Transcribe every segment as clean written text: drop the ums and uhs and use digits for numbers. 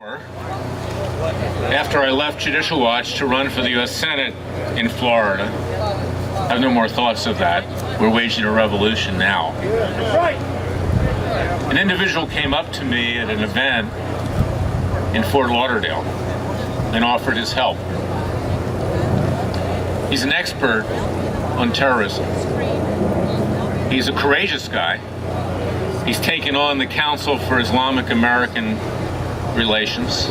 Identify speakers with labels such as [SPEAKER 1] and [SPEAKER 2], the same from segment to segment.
[SPEAKER 1] After I left Judicial Watch to run for the U.S. Senate in Florida. I have no more thoughts of that. We're waging a revolution now. An individual came up to me at an event in Fort Lauderdale and offered his help. He's an expert on terrorism. He's a courageous guy. He's taken on the Council for Islamic American Relations.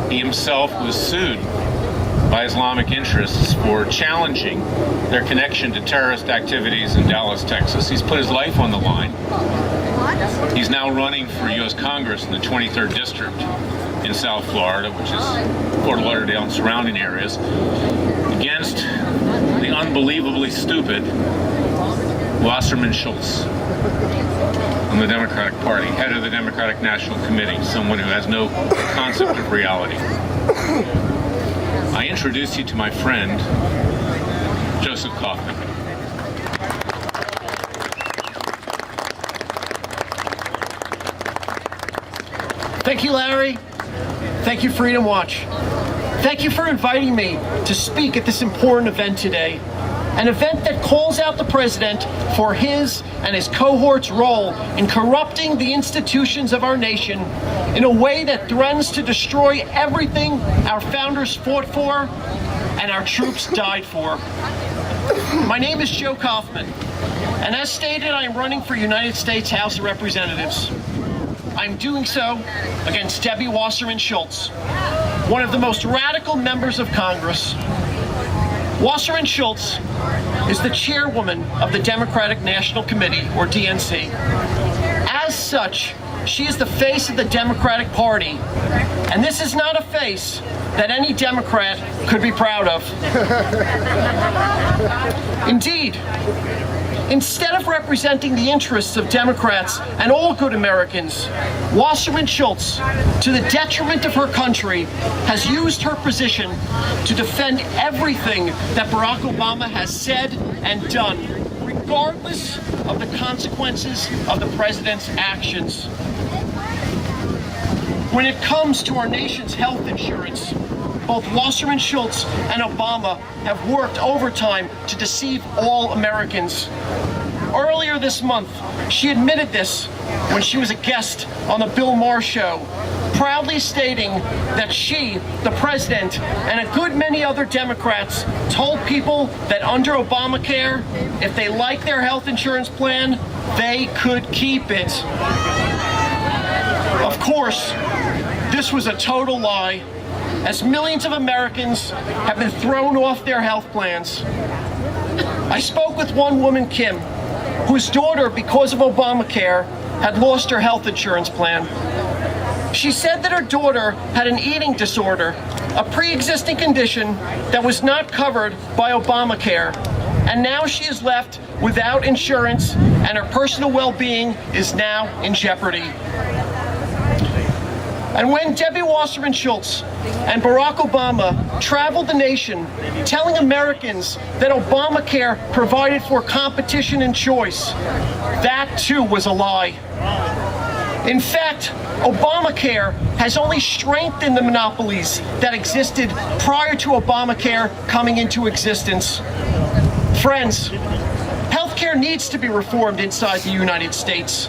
[SPEAKER 1] He himself was sued by Islamic interests for challenging their connection to terrorist activities in Dallas, Texas. He's put his life on the line. He's now running for U.S. Congress in the 23rd District in South Florida, which is Fort Lauderdale and surrounding areas, against the unbelievably stupid Wasserman Schultz on the Democratic Party, head of the Democratic National Committee, someone who has no concept of reality. I introduce you to my friend, Joseph Kaufman.
[SPEAKER 2] Thank you, Larry. Thank you, Freedom Watch. Thank you for inviting me to speak at this important event today. An event that calls out the president for his and his cohort's role in corrupting the institutions of our nation in a way that threatens to destroy everything our founders fought for and our troops died for. My name is Joe Kaufman, and as stated, I am running for United States House of Representatives. I'm doing so against Debbie Wasserman Schultz, one of the most radical members of Congress. Wasserman Schultz is the chairwoman of the Democratic National Committee, or DNC. As such, she is the face of the Democratic Party, and this is not a face that any Democrat could be proud of. Indeed, instead of representing the interests of Democrats and all good Americans, Wasserman Schultz, to the detriment of her country, has used her position to defend everything that Barack Obama has said and done, regardless of the consequences of the president's actions. When it comes to our nation's health insurance, both Wasserman Schultz and Obama have worked overtime to deceive all Americans. Earlier this month, she admitted this when she was a guest on the Bill Maher show, proudly stating that she, the president, and a good many other Democrats told people that under Obamacare, if they like their health insurance plan, they could keep it. Of course, this was a total lie, as millions of Americans have been thrown off their health plans. I spoke with one woman, Kim, whose daughter, because of Obamacare, had lost her health insurance plan. She said that her daughter had an eating disorder, a pre-existing condition that was not covered by Obamacare, and now she is left without insurance, and her personal well-being is now in jeopardy. And when Debbie Wasserman Schultz and Barack Obama traveled the nation telling Americans that Obamacare provided for competition and choice, that too was a lie. In fact, Obamacare has only strengthened the monopolies that existed prior to Obamacare coming into existence. Friends, healthcare needs to be reformed inside the United States.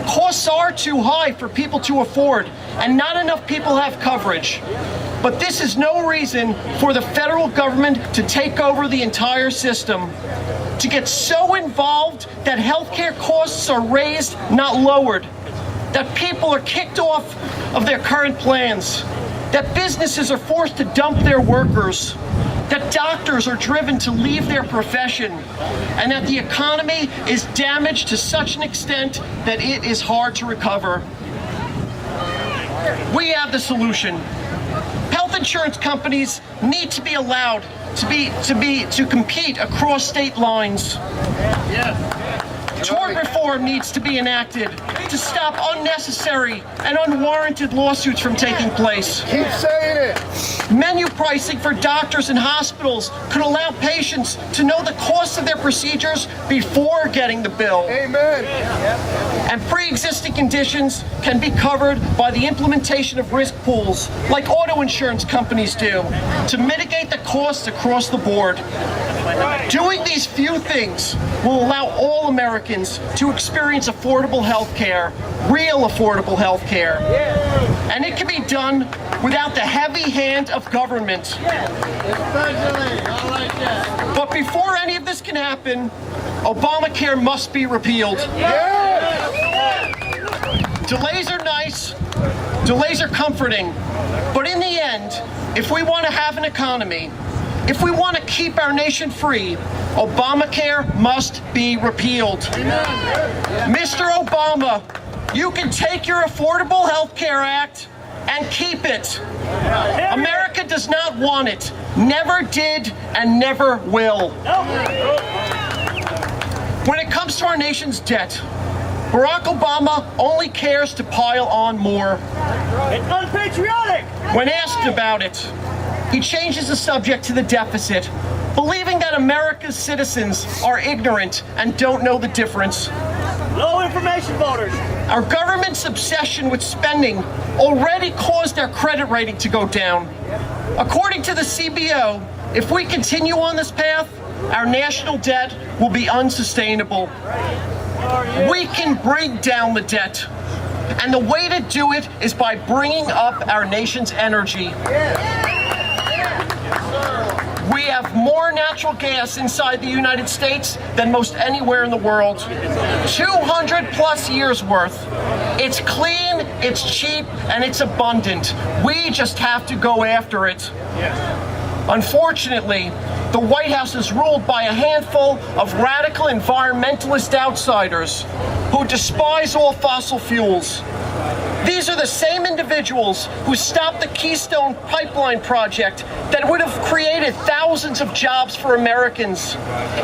[SPEAKER 2] Costs are too high for people to afford, and not enough people have coverage. But this is no reason for the federal government to take over the entire system, to get so involved that healthcare costs are raised, not lowered, that people are kicked off of their current plans, that businesses are forced to dump their workers, that doctors are driven to leave their profession, and that the economy is damaged to such an extent that it is hard to recover. We have the solution. Health insurance companies need to be allowed to compete across state lines. Tort reform needs to be enacted to stop unnecessary and unwarranted lawsuits from taking place.
[SPEAKER 3] Keep saying it.
[SPEAKER 2] Menu pricing for doctors and hospitals could allow patients to know the cost of their procedures before getting the bill.
[SPEAKER 3] Amen.
[SPEAKER 2] And pre-existing conditions can be covered by the implementation of risk pools, like auto insurance companies do, to mitigate the costs across the board. Doing these few things will allow all Americans to experience affordable health care, real affordable health care. And it can be done without the heavy hand of government. But before any of this can happen, Obamacare must be repealed. Delays are nice, delays are comforting, but in the end, if we want to have an economy, if we want to keep our nation free, Obamacare must be repealed. Mr. Obama, you can take your Affordable Health Care Act and keep it. America does not want it, never did, and never will. When it comes to our nation's debt, Barack Obama only cares to pile on more.
[SPEAKER 4] It's unpatriotic!
[SPEAKER 2] When asked about it, he changes the subject to the deficit, believing that America's citizens are ignorant and don't know the difference.
[SPEAKER 4] Low information voters.
[SPEAKER 2] Our government's obsession with spending already caused our credit rating to go down. According to the CBO, if we continue on this path, our national debt will be unsustainable. We can bring down the debt, and the way to do it is by bringing up our nation's energy. We have more natural gas inside the United States than most anywhere in the world. 200 plus years worth. It's clean, it's cheap, and it's abundant. We just have to go after it. Unfortunately, the White House is ruled by a handful of radical environmentalist outsiders who despise all fossil fuels. These are the same individuals who stopped the Keystone Pipeline project that would have created thousands of jobs for Americans.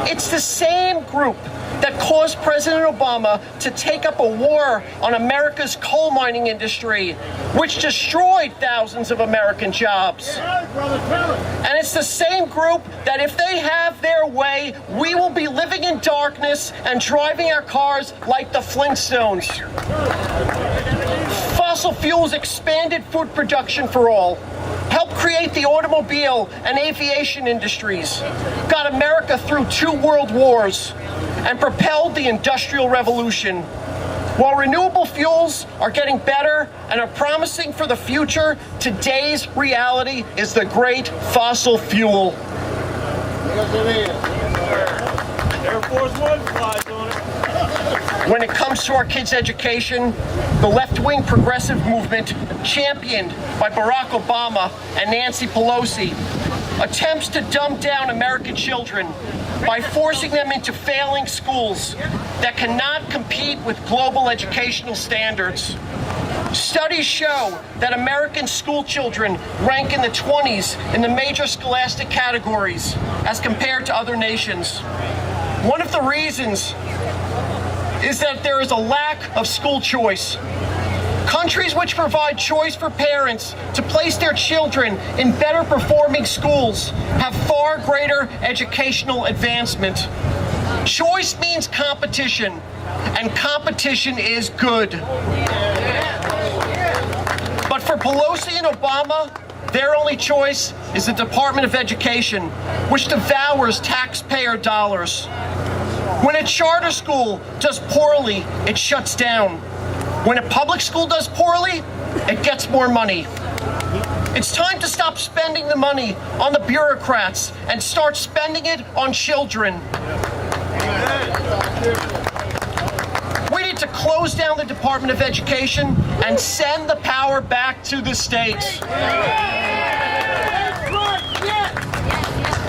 [SPEAKER 2] It's the same group that caused President Obama to take up a war on America's coal mining industry, which destroyed thousands of American jobs. And it's the same group that if they have their way, we will be living in darkness and driving our cars like the Flintstones. Fossil fuels expanded food production for all, helped create the automobile and aviation industries, got America through 2 world wars, and propelled the Industrial Revolution. While renewable fuels are getting better and are promising for the future, today's reality is the great fossil fuel.
[SPEAKER 4] Air Force One flies on it.
[SPEAKER 2] When it comes to our kids' education, the left-wing progressive movement, championed by Barack Obama and Nancy Pelosi, attempts to dumb down American children by forcing them into failing schools that cannot compete with global educational standards. Studies show that American school children rank in the 20s in the major scholastic categories as compared to other nations. One of the reasons is that there is a lack of school choice. Countries which provide choice for parents to place their children in better performing schools have far greater educational advancement. Choice means competition, and competition is good. But for Pelosi and Obama, their only choice is the Department of Education, which devours taxpayer dollars. When a charter school does poorly, it shuts down. When a public school does poorly, it gets more money. It's time to stop spending the money on the bureaucrats and start spending it on children. We need to close down the Department of Education and send the power back to the states.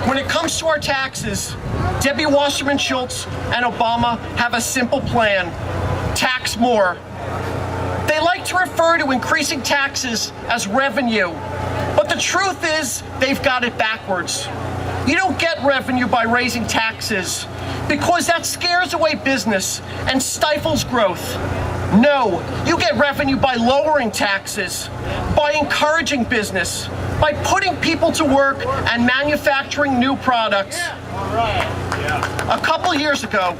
[SPEAKER 2] When it comes to our taxes, Debbie Wasserman Schultz and Obama have a simple plan: tax more. They like to refer to increasing taxes as revenue, but the truth is they've got it backwards. You don't get revenue by raising taxes, because that scares away business and stifles growth. No, you get revenue by lowering taxes, by encouraging business, by putting people to work and manufacturing new products. A couple years ago,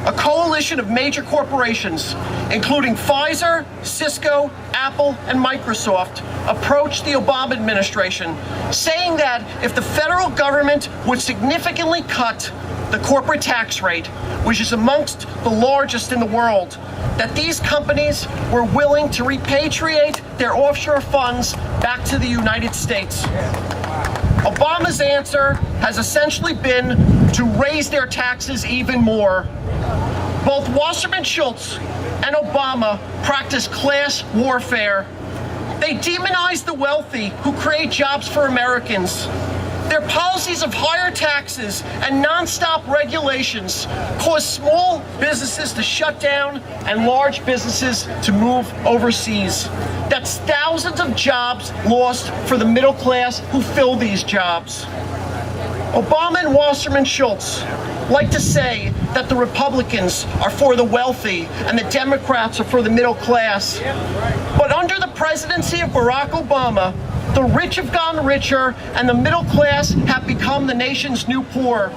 [SPEAKER 2] a coalition of major corporations, including Pfizer, Cisco, Apple, and Microsoft, approached the Obama administration, saying that if the federal government would significantly cut the corporate tax rate, which is amongst the largest in the world, that these companies were willing to repatriate their offshore funds back to the United States. Obama's answer has essentially been to raise their taxes even more. Both Wasserman Schultz and Obama practice class warfare. They demonize the wealthy who create jobs for Americans. Their policies of higher taxes and nonstop regulations cause small businesses to shut down and large businesses to move overseas. That's thousands of jobs lost for the middle class who fill these jobs. Obama and Wasserman Schultz like to say that the Republicans are for the wealthy and the Democrats are for the middle class. But under the presidency of Barack Obama, the rich have gotten richer and the middle class have become the nation's new poor.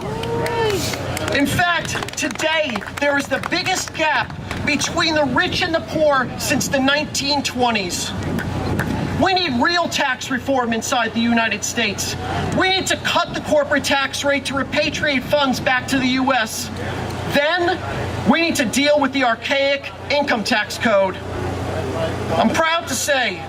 [SPEAKER 2] In fact, today there is the biggest gap between the rich and the poor since the 1920s. We need real tax reform inside the United States. We need to cut the corporate tax rate to repatriate funds back to the U.S. Then, we need to deal with the archaic income tax code. I'm proud to say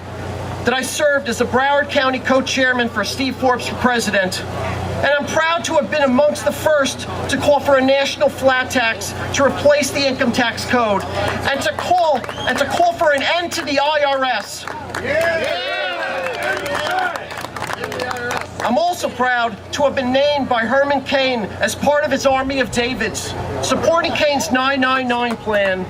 [SPEAKER 2] that I served as the Broward County co-chairman for Steve Forbes for president. And I'm proud to have been amongst the first to call for a national flat tax to replace the income tax code and to call for an end to the IRS. I'm also proud to have been named by Herman Cain as part of his Army of Davids, supporting Cain's 999 plan.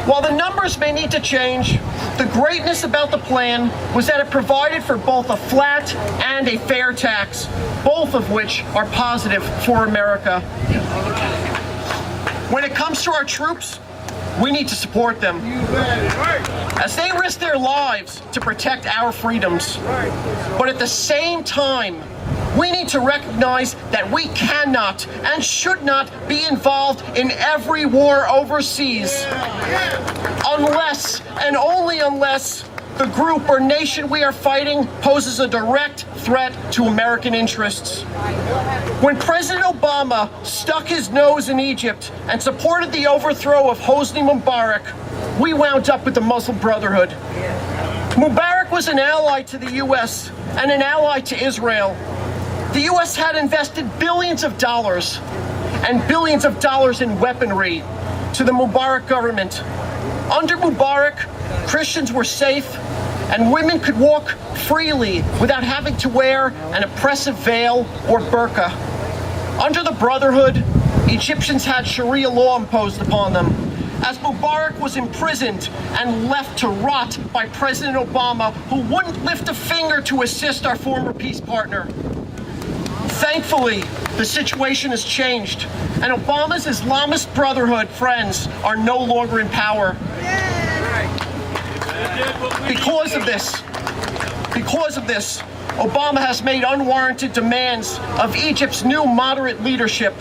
[SPEAKER 2] While the numbers may need to change, the greatness about the plan was that it provided for both a flat and a fair tax, both of which are positive for America. When it comes to our troops, we need to support them as they risk their lives to protect our freedoms. But at the same time, we need to recognize that we cannot and should not be involved in every war overseas unless and only unless the group or nation we are fighting poses a direct threat to American interests. When President Obama stuck his nose in Egypt and supported the overthrow of Hosni Mubarak, we wound up with the Muslim Brotherhood. Mubarak was an ally to the U.S. and an ally to Israel. The U.S. had invested billions of dollars and billions of dollars in weaponry to the Mubarak government. Under Mubarak, Christians were safe and women could walk freely without having to wear an oppressive veil or burqa. Under the Brotherhood, Egyptians had Sharia law imposed upon them. As Mubarak was imprisoned and left to rot by President Obama, who wouldn't lift a finger to assist our former peace partner. Thankfully, the situation has changed, and Obama's Islamist Brotherhood friends are no longer in power. Because of this, Obama has made unwarranted demands of Egypt's new moderate leadership.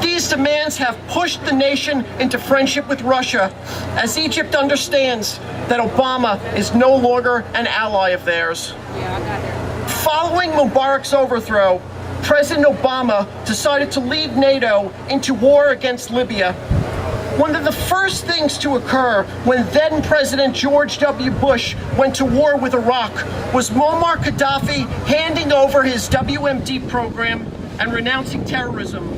[SPEAKER 2] These demands have pushed the nation into friendship with Russia, as Egypt understands that Obama is no longer an ally of theirs. Following Mubarak's overthrow, President Obama decided to lead NATO into war against Libya. One of the first things to occur when then President George W. Bush went to war with Iraq was Muammar Gaddafi handing over his WMD program and renouncing terrorism.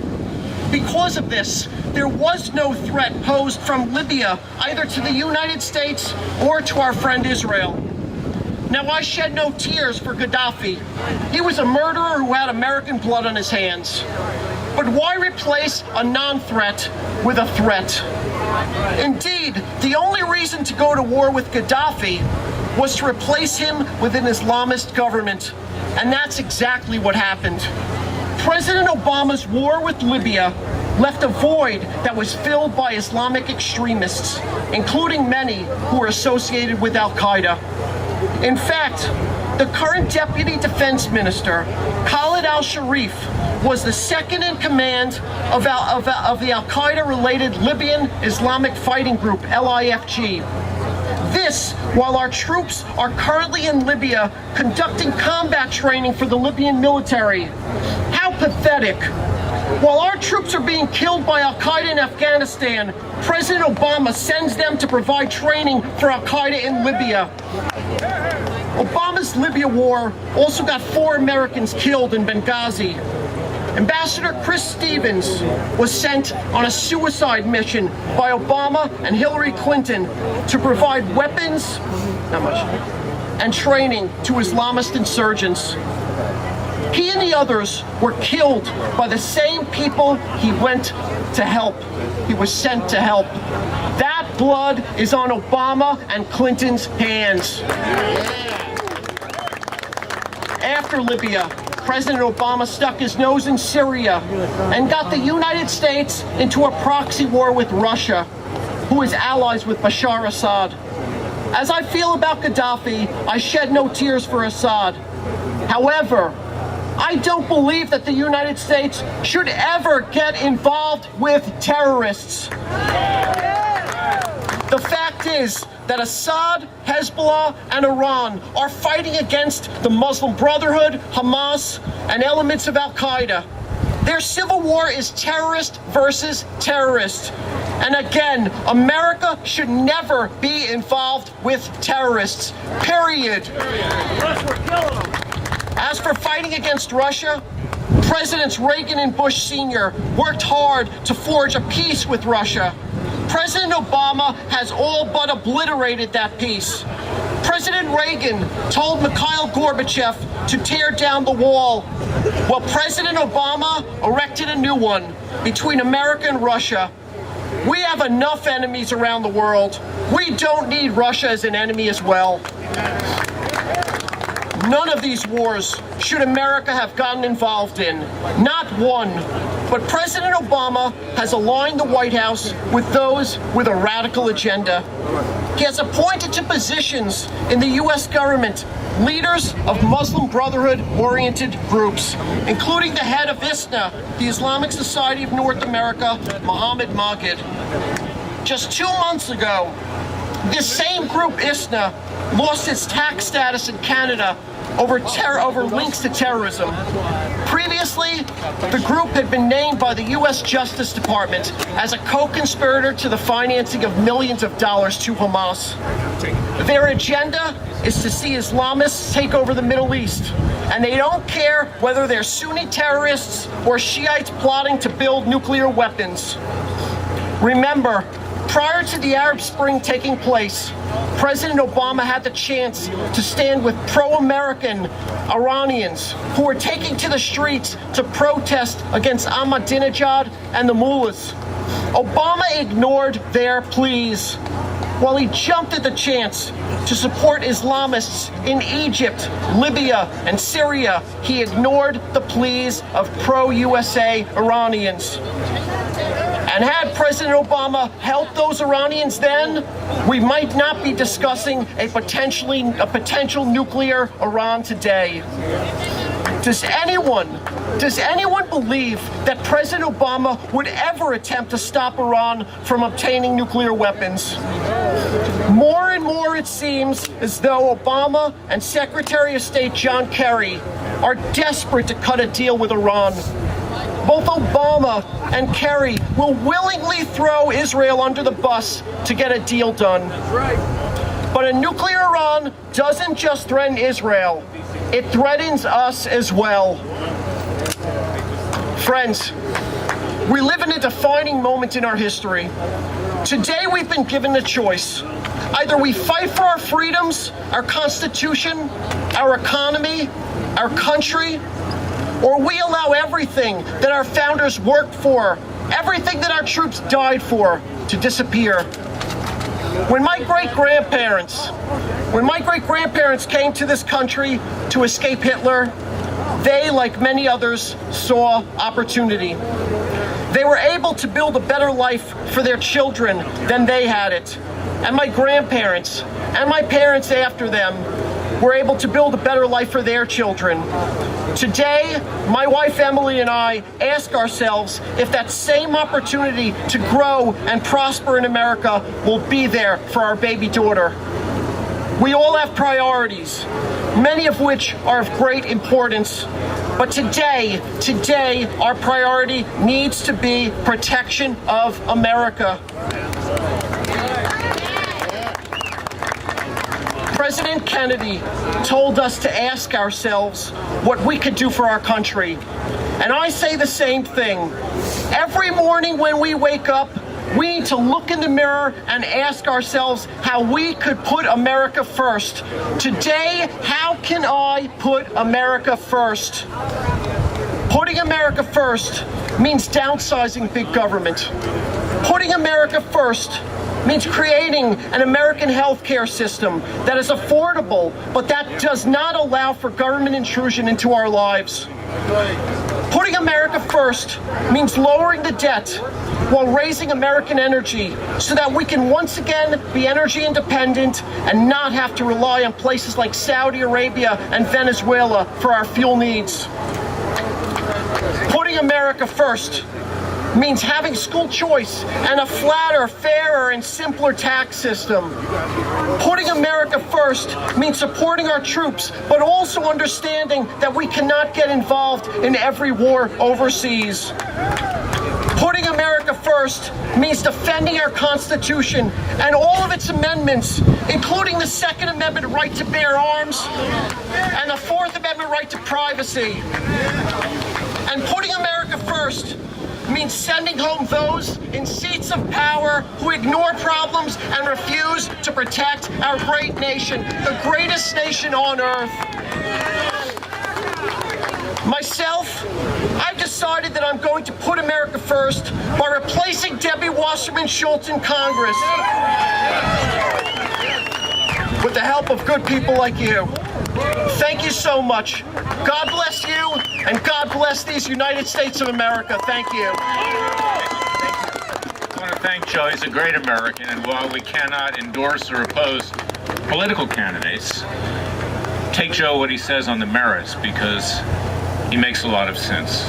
[SPEAKER 2] Because of this, there was no threat posed from Libya either to the United States or to our friend Israel. Now, I shed no tears for Gaddafi. He was a murderer who had American blood on his hands. But why replace a non-threat with a threat? Indeed, the only reason to go to war with Gaddafi was to replace him with an Islamist government. And that's exactly what happened. President Obama's war with Libya left a void that was filled by Islamic extremists, including many who are associated with Al-Qaeda. In fact, the current Deputy Defense Minister, Khalid al-Sharif, was the second in command of the Al-Qaeda-related Libyan Islamic Fighting Group, LIFG. This, while our troops are currently in Libya conducting combat training for the Libyan military. How pathetic. While our troops are being killed by Al-Qaeda in Afghanistan, President Obama sends them to provide training for Al-Qaeda in Libya. Obama's Libya war also got 4 Americans killed in Benghazi. Ambassador Chris Stevens was sent on a suicide mission by Obama and Hillary Clinton to provide weapons, and training to Islamist insurgents. He and the others were killed by the same people he went to help. He was sent to help. That blood is on Obama and Clinton's hands. After Libya, President Obama stuck his nose in Syria and got the United States into a proxy war with Russia, who is allies with Bashar Assad. As I feel about Gaddafi, I shed no tears for Assad. However, I don't believe that the United States should ever get involved with terrorists. The fact is that Assad, Hezbollah, and Iran are fighting against the Muslim Brotherhood, Hamas, and elements of Al-Qaeda. Their civil war is terrorist versus terrorist. And again, America should never be involved with terrorists, period. As for fighting against Russia, Presidents Reagan and Bush Sr. worked hard to forge a peace with Russia. President Obama has all but obliterated that peace. President Reagan told Mikhail Gorbachev to tear down the wall, while President Obama erected a new one between America and Russia. We have enough enemies around the world. We don't need Russia as an enemy as well. None of these wars should America have gotten involved in. Not one. But President Obama has aligned the White House with those with a radical agenda. He has appointed to positions in the U.S. government leaders of Muslim Brotherhood-oriented groups, including the head of ISNA, the Islamic Society of North America, Mohammed Magid. Just 2 months ago, this same group, ISNA, lost its tax status in Canada over links to terrorism. Previously, the group had been named by the U.S. Justice Department as a co-conspirator to the financing of millions of dollars to Hamas. Their agenda is to see Islamists take over the Middle East, and they don't care whether they're Sunni terrorists or Shiites plotting to build nuclear weapons. Remember, prior to the Arab Spring taking place, President Obama had the chance to stand with pro-American Iranians who were taking to the streets to protest against Ahmadinejad and the mullahs. Obama ignored their pleas, while he jumped at the chance to support Islamists in Egypt, Libya, and Syria. He ignored the pleas of pro-USA Iranians. And had President Obama helped those Iranians then, we might not be discussing a potential nuclear Iran today. Does anyone believe that President Obama would ever attempt to stop Iran from obtaining nuclear weapons? More and more it seems as though Obama and Secretary of State John Kerry are desperate to cut a deal with Iran. Both Obama and Kerry will willingly throw Israel under the bus to get a deal done. But a nuclear Iran doesn't just threaten Israel, it threatens us as well. Friends, we live in a defining moment in our history. Today we've been given a choice. Either we fight for our freedoms, our Constitution, our economy, our country, or we allow everything that our founders worked for, everything that our troops died for, to disappear. When my great-grandparents came to this country to escape Hitler, they, like many others, saw opportunity. They were able to build a better life for their children than they had it. And my grandparents and my parents after them were able to build a better life for their children. Today, my wife Emily and I ask ourselves if that same opportunity to grow and prosper in America will be there for our baby daughter. We all have priorities, many of which are of great importance. But today, our priority needs to be protection of America. President Kennedy told us to ask ourselves what we could do for our country. And I say the same thing. Every morning when we wake up, we need to look in the mirror and ask ourselves how we could put America first. Today, how can I put America first? Putting America first means downsizing big government. Putting America first means creating an American healthcare system that is affordable, but that does not allow for government intrusion into our lives. Putting America first means lowering the debt while raising American energy so that we can once again be energy independent and not have to rely on places like Saudi Arabia and Venezuela for our fuel needs. Putting America first means having school choice and a flatter, fairer, and simpler tax system. Putting America first means supporting our troops, but also understanding that we cannot get involved in every war overseas. Putting America first means defending our Constitution and all of its amendments, including the Second Amendment right to bear arms and the Fourth Amendment right to privacy. And putting America first means sending home those in seats of power who ignore problems and refuse to protect our great nation, the greatest nation on earth. Myself, I've decided that I'm going to put America first by replacing Debbie Wasserman Schultz in Congress with the help of good people like you. Thank you so much. God bless you, and God bless these United States of America. Thank you.
[SPEAKER 1] I want to thank Joe. He's a great American, and while we cannot endorse or oppose political candidates, take Joe what he says on the merits, because he makes a lot of sense.